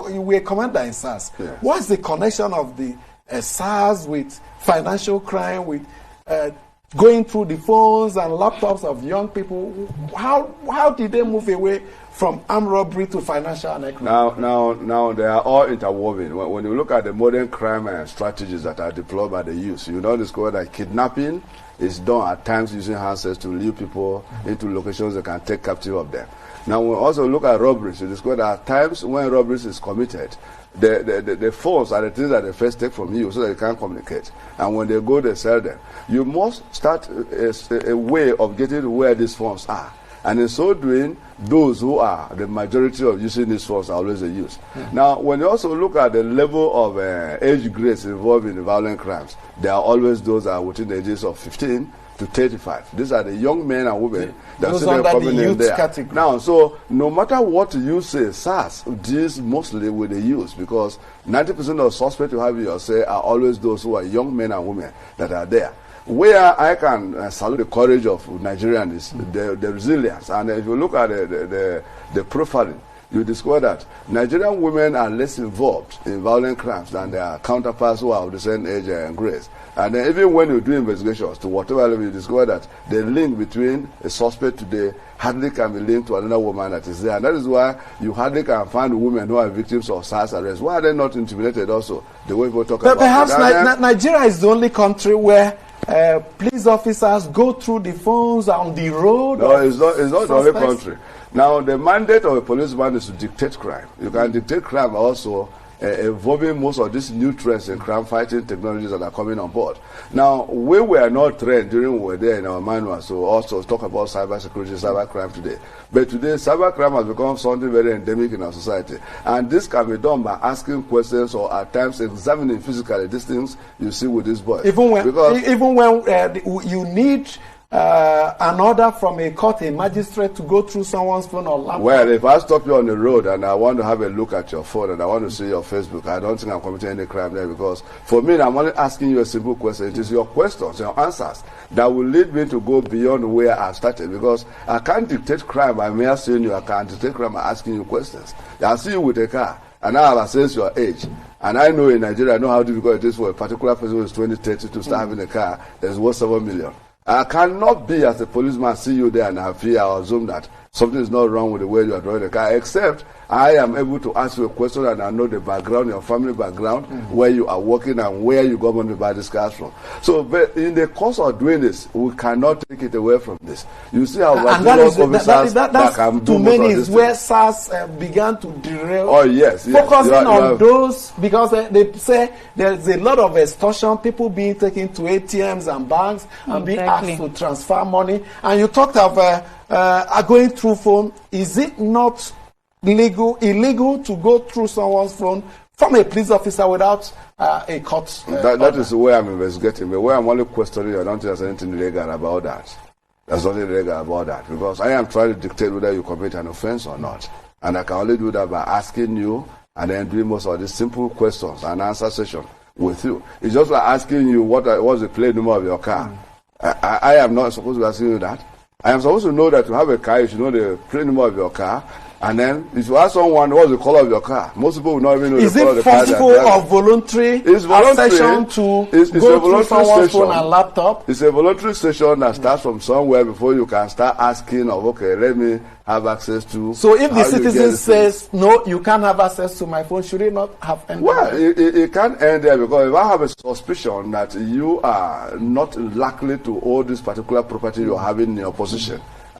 you were commander in SARS. Yes. What's the connection of the SARS with financial crime, with going through the phones and laptops of young people? How did they move away from armed robbery to financial necromancy? Now they are all interwoven. When you look at the modern crime and strategies that are deployed by the youth, you know, discover that kidnapping is done at times using handsets to lure people into locations that can take captive of them. Now, when we also look at robberies, you discover that at times when robberies is committed, the phones are the things that they first take from you so that you can communicate. And when they go, they sell them. You must start a way of getting to where these phones are. And in so doing, those who are the majority of using these phones are always the youth. Now, when you also look at the level of age grades involved in violent crimes, there are always those that are within the ages of 15 to 35. These are the young men and women that those see them coming the in there. Category. Now, so no matter what you say, SARS deals mostly with the youth, because 90% of suspects you have in your say are always those who are young men and women that are there. Where I can salute the courage of Nigerians is the resilience. And if you look at the profiling, you discover that Nigerian women are less involved in violent crimes than their counterparts who are of the same age and grades. And even when you do investigations to whatever level, you discover that the link between a suspect today hardly can be linked to another woman that is there. And that is why you hardly can find women who are victims of SARS arrest. Why are they not intimidated also? The way people talk about perhaps it. Nigeria is the only country where police officers go through the phones on the road. No, it's not the only country. Now, the mandate of a policeman is to dictate crime. You can dictate crime also involving most of these new trends in crime fighting technologies that are coming on board. Now, we were not trained during we were there in our manual, so also talk about cyber security, cyber crime today. But today, cyber crime has become something very endemic in our society. And this can be done by asking questions or at times examining physically these things you see with these boys. Even when you need an order from a court, a magistrate, to go through someone's phone or laptop. Well, if I stop you on the road and I want to have a look at your phone and I want to see your Facebook, I don't think I'm committing any crime there, because for me, I'm only asking you a simple question. It is your questions, your answers that will lead me to go beyond where I started, because I can't dictate crime by mere seeing you. I can't dictate crime by asking you questions. I see you with a car and I have assessed your age. And I know in Nigeria, I know how difficult it is for a particular person who is 20, 30 to start having a car that's worth 7 million. I cannot be, as a policeman, see you there and I fear or assume that something is not wrong with the way you are driving the car, except I am able to ask you a question and I know the background, your family background, where you are working and where you got money to buy this cars from. So, but in the course of doing this, we cannot take it away from this. You see how that can do to many is where SARS began to derail. Oh yes, focusing on those, because they say there's a lot of extortion, people being taken to ATMs and banks and being asked to transfer money. And you talked of going through phone. Is it not illegal to go through someone's phone from a police officer without a court? That is the way I'm investigating. The way I'm only questioning, I don't think there's anything illegal about that. There's nothing illegal about that, because I am trying to dictate whether you commit an offense or not. And I can only do that by asking you and then doing most of these simple questions and answer session with you. It's just like asking you what's the plate number of your car. I am not supposed to be asking you that. I am supposed to know that you have a car, you should know the plate number of your car. And then, if you ask someone what's the color of your car, most people will not even know the color of the car. Is it possible or voluntary session to go through someone's phone and laptop? It's a voluntary session that starts from somewhere before you can start asking of, okay, let me have access to. So if the citizen says, no, you can't have access to my phone, should it not have ended? Well, it can't end there, because if I have a suspicion that you are not likely to own this particular property you're having in your possession,